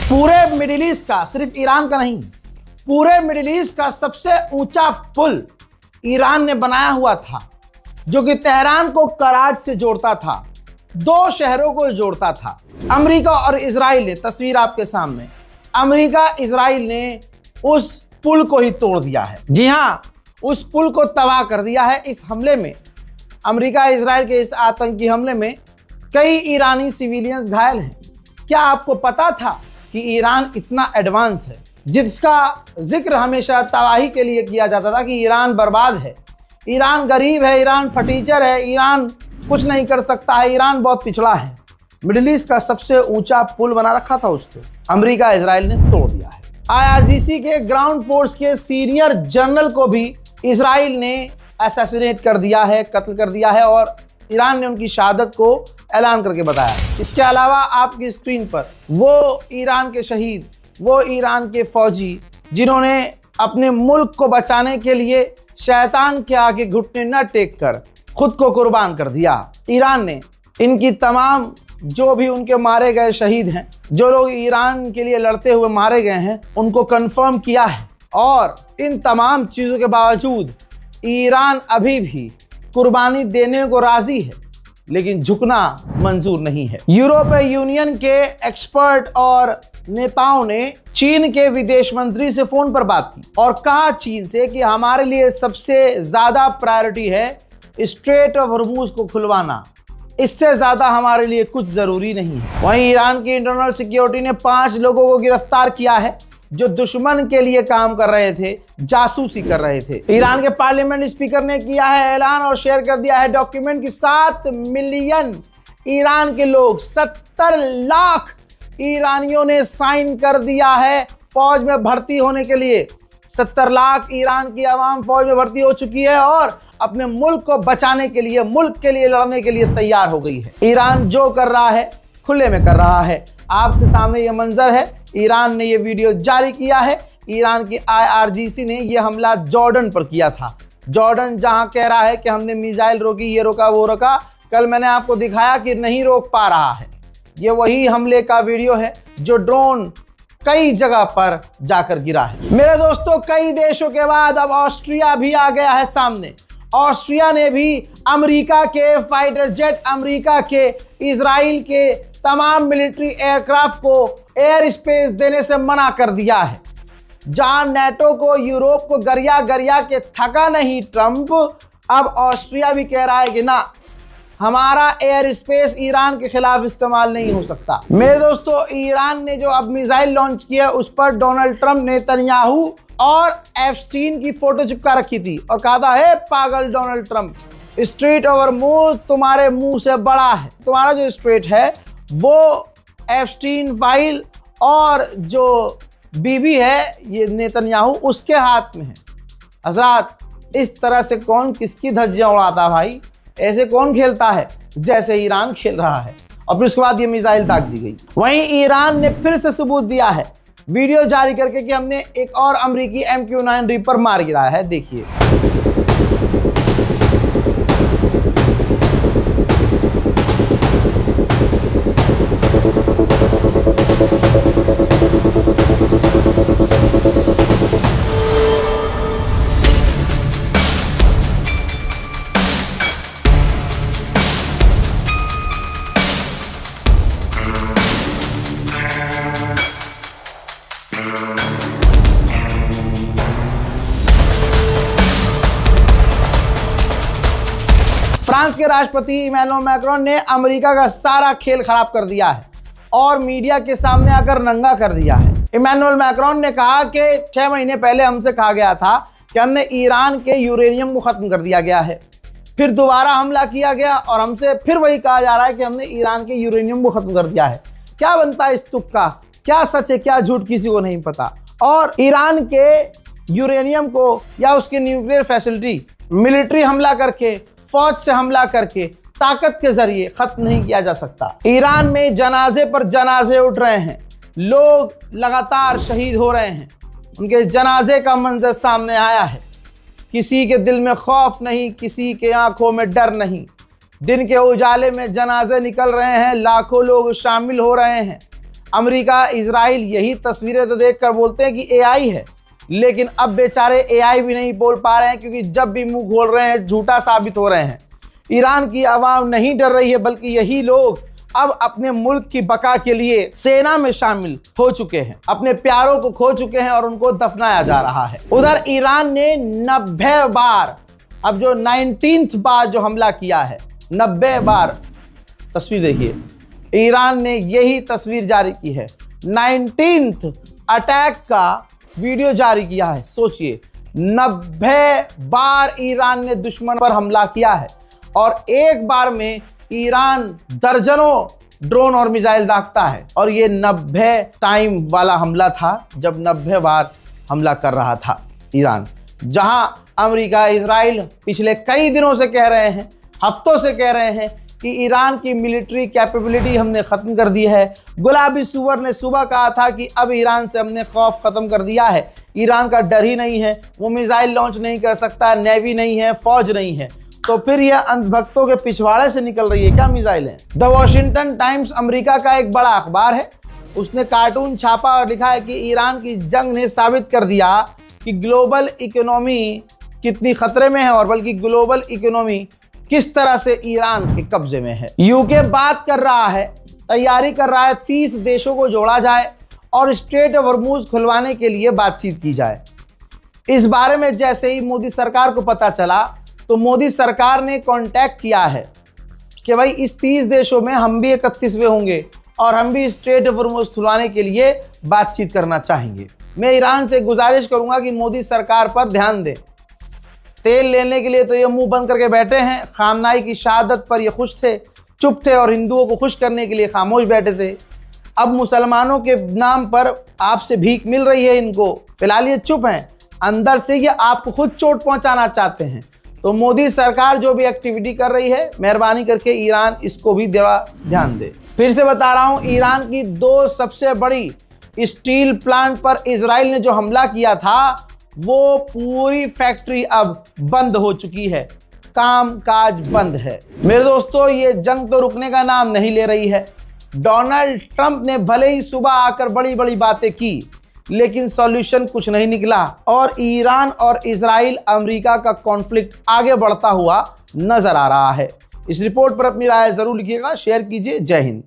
पूरे middle east का, सिर्फ ईरान का नहीं, पूरे मिडिल ईस्ट का सबसे ऊंचा पुल ईरान ने बनाया हुआ था, जो कि तेहरान को कराच से जोड़ता था, दो शहरों को जोड़ता था। अमेरिका और इजराइल ने, तस्वीर आपके सामने, अमेरिका इजराइल ने उस पुल को ही तोड़ दिया है। जी हां, उस पुल को तबाह कर दिया है। इस हमले में, अमेरिका इजराइल के इस आतंकी हमले में कई ईरानी सिविलियंस घायल हैं। क्या आपको पता था कि ईरान इतना एडवांस है, जिसका जिक्र हमेशा तबाही के लिए किया जाता था कि ईरान बर्बाद है, ईरान गरीब है, ईरान फटीचर है, ईरान कुछ नहीं कर सकता है, ईरान बहुत पिछड़ा है। मिडिल ईस्ट का सबसे ऊंचा पुल बना रखा था, उसको अमेरिका इजराइल ने तोड़ दिया है। IRGC के ग्राउंड फोर्स के सीनियर जनरल को भी इजराइल ने असैसिनेट कर दिया है, कत्ल कर दिया है, और ईरान ने उनकी शहादत को ऐलान करके बताया। इसके अलावा आपकी स्क्रीन पर वो ईरान के शहीद, वो ईरान के फौजी जिन्होंने अपने मुल्क को बचाने के लिए शैतान के आगे घुटने न टेक कर खुद को कुर्बान कर दिया। ईरान ने इनकी तमाम, जो भी उनके मारे गए शहीद हैं, जो लोग ईरान के लिए लड़ते हुए मारे गए हैं, उनको कंफर्म किया है। और इन तमाम चीज़ों के बावजूद ईरान अभी भी कुर्बानी देने को राजी है, लेकिन झुकना मंजूर नहीं है। यूरोपीय यूनियन के एक्सपर्ट और नेताओं ने चीन के विदेश मंत्री से फोन पर बात की और कहा चीन से कि हमारे लिए सबसे ज्यादा प्रायोरिटी है स्ट्रेट ऑफ हॉर्मूज को खुलवाना, इससे ज्यादा हमारे लिए कुछ जरूरी नहीं है। वहीं ईरान की इंटरनल सिक्योरिटी ने 5 लोगों को गिरफ्तार किया है जो दुश्मन के लिए काम कर रहे थे, जासूसी कर रहे थे। ईरान के पार्लियामेंट स्पीकर ने किया है ऐलान और शेयर कर दिया है डॉक्यूमेंट कि 7 मिलियन ईरान के लोग, 70 लाख ईरानियों ने साइन कर दिया है फौज में भर्ती होने के लिए। 70 लाख ईरान की आवाम फौज में भर्ती हो चुकी है और अपने मुल्क को बचाने के लिए, मुल्क के लिए लड़ने के लिए तैयार हो गई है। ईरान जो कर रहा है खुले में कर रहा है। आपके सामने ये मंजर है। ईरान ने ये वीडियो जारी किया है। ईरान की IRGC ने ये हमला जॉर्डन पर किया था। जॉर्डन जहां कह रहा है कि हमने मिसाइल रोकी, ये रोका, वो रोका। कल मैंने आपको दिखाया कि नहीं रोक पा रहा है। ये वही हमले का वीडियो है जो ड्रोन कई जगह पर जाकर गिरा है। मेरे दोस्तों, कई देशों के बाद अब ऑस्ट्रिया भी आ गया है सामने। ऑस्ट्रिया ने भी अमेरिका के फाइटर जेट, अमेरिका के, इजराइल के तमाम मिलिट्री एयरक्राफ्ट को एयर स्पेस देने से मना कर दिया है। जहां नेटो को, यूरोप को गरिया गरिया के थका नहीं ट्रंप, अब ऑस्ट्रिया भी कह रहा है कि ना, हमारा एयर स्पेस ईरान के खिलाफ इस्तेमाल नहीं हो सकता। मेरे दोस्तों, ईरान ने जो अब मिसाइल लॉन्च किया उस पर डोनाल्ड ट्रंप, नेतन्याहू और एप्स्टीन की फोटो चिपका रखी थी और कहा था, हे पागल डोनाल्ड ट्रंप, स्ट्रेट ओवर मुंह तुम्हारे मुंह से बड़ा है। तुम्हारा जो स्ट्रेट है वो एप्स्टीन फाइल और जो बीबी है ये नेतन्याहू, उसके हाथ में है। हजरात, इस तरह से कौन किसकी धज्जियां उड़ाता भाई? ऐसे कौन खेलता है जैसे ईरान खेल रहा है? और फिर उसके बाद ये मिसाइल दाग दी गई। वहीं ईरान ने फिर से सबूत दिया है वीडियो जारी करके कि हमने एक और अमेरिकी MQ-9 रीपर मार गिराया है। देखिए, फ्रांस के राष्ट्रपति इमैनुअल मैक्रोन ने अमेरिका का सारा खेल खराब कर दिया है और मीडिया के सामने आकर नंगा कर दिया है। इमैनुअल मैक्रोन ने कहा कि 6 महीने पहले हमसे कहा गया था कि हमने ईरान के यूरेनियम को खत्म कर दिया गया है, फिर दोबारा हमला किया गया और हमसे फिर वही कहा जा रहा है कि हमने ईरान के यूरेनियम को खत्म कर दिया है। क्या बनता है इस तुक्का? क्या सच है, क्या झूठ, किसी को नहीं पता। और ईरान के यूरेनियम को या उसके न्यूक्लियर फैसिलिटी मिलिट्री हमला करके, फौज से हमला करके, ताकत के जरिए खत्म नहीं किया जा सकता। ईरान में जनाजे पर जनाजे उठ रहे हैं, लोग लगातार शहीद हो रहे हैं, उनके जनाजे का मंजर सामने आया है। किसी के दिल में खौफ नहीं, किसी के आंखों में डर नहीं। दिन के उजाले में जनाजे निकल रहे हैं, लाखों लोग शामिल हो रहे हैं। अमेरिका, इजराइल यही तस्वीरें तो देखकर बोलते हैं कि एआई है, लेकिन अब बेचारे एआई भी नहीं बोल पा रहे हैं, क्योंकि जब भी मुंह खोल रहे हैं झूठा साबित हो रहे हैं। ईरान की आवाम नहीं डर रही है, बल्कि यही लोग अब अपने मुल्क की बका के लिए सेना में शामिल हो चुके हैं, अपने प्यारों को खो चुके हैं और उनको दफनाया जा रहा है। उधर ईरान ने 90 बार, अब जो 19th बार जो हमला किया है, 90 बार, तस्वीर देखिए, ईरान ने यही तस्वीर जारी की है, 19th अटैक का वीडियो जारी किया है। सोचिए, 90 बार ईरान ने दुश्मन पर हमला किया है और एक बार में ईरान दर्जनों ड्रोन और मिसाइल दागता है, और ये 90 टाइम वाला हमला था जब 90 बार हमला कर रहा था ईरान। जहां अमेरिका, इजराइल पिछले कई दिनों से कह रहे हैं, हफ्तों से कह रहे हैं कि ईरान की मिलिट्री कैपेबिलिटी हमने ख़त्म कर दी है। गुलाबी सुअर ने सुबह कहा था कि अब ईरान से हमने खौफ ख़त्म कर दिया है, ईरान का डर ही नहीं है, वो मिसाइल लॉन्च नहीं कर सकता, नेवी नहीं है, फौज नहीं है। तो फिर यह अंधभक्तों के पिछवाड़े से निकल रही है क्या मिसाइल है? द वॉशिंगटन टाइम्स अमेरिका का एक बड़ा अखबार है, उसने कार्टून छापा और लिखा है कि ईरान की जंग ने साबित कर दिया कि ग्लोबल इकोनॉमी कितनी खतरे में है, और बल्कि ग्लोबल इकोनॉमी किस तरह से ईरान के कब्जे में है। यूके बात कर रहा है, तैयारी कर रहा है 30 देशों को जोड़ा जाए और स्ट्रेट ऑफ हॉर्मुज खुलवाने के लिए बातचीत की जाए। इस बारे में जैसे ही मोदी सरकार को पता चला, तो मोदी सरकार ने कांटेक्ट किया है कि भाई इस 30 देशों में हम भी 31वें होंगे और हम भी स्ट्रेट ऑफ हॉर्मुज खुलवाने के लिए बातचीत करना चाहेंगे। मैं ईरान से गुजारिश करूंगा कि मोदी सरकार पर ध्यान दें। तेल लेने के लिए तो ये मुंह बंद करके बैठे हैं, खामनाई की शहादत पर ये खुश थे, चुप थे, और हिंदुओं को खुश करने के लिए खामोश बैठे थे। अब मुसलमानों के नाम पर आपसे भीख मिल रही है इनको, फिलहाल ये चुप हैं, अंदर से ये आपको खुद चोट पहुंचाना चाहते हैं। तो मोदी सरकार जो भी एक्टिविटी कर रही है, मेहरबानी करके ईरान इसको भी ध्यान दे। फिर से बता रहा हूं, ईरान की 2 सबसे बड़ी स्टील प्लांट पर इजराइल ने जो हमला किया था, वो पूरी फैक्ट्री अब बंद हो चुकी है, काम काज बंद है। मेरे दोस्तों, ये जंग तो रुकने का नाम नहीं ले रही है। डोनाल्ड ट्रंप ने भले ही सुबह आकर बड़ी बड़ी बातें की, लेकिन सॉल्यूशन कुछ नहीं निकला, और ईरान और इजराइल अमेरिका का कॉन्फ्लिक्ट आगे बढ़ता हुआ नजर आ रहा है। इस रिपोर्ट पर अपनी राय जरूर लिखिएगा, शेयर कीजिए। जय हिंद।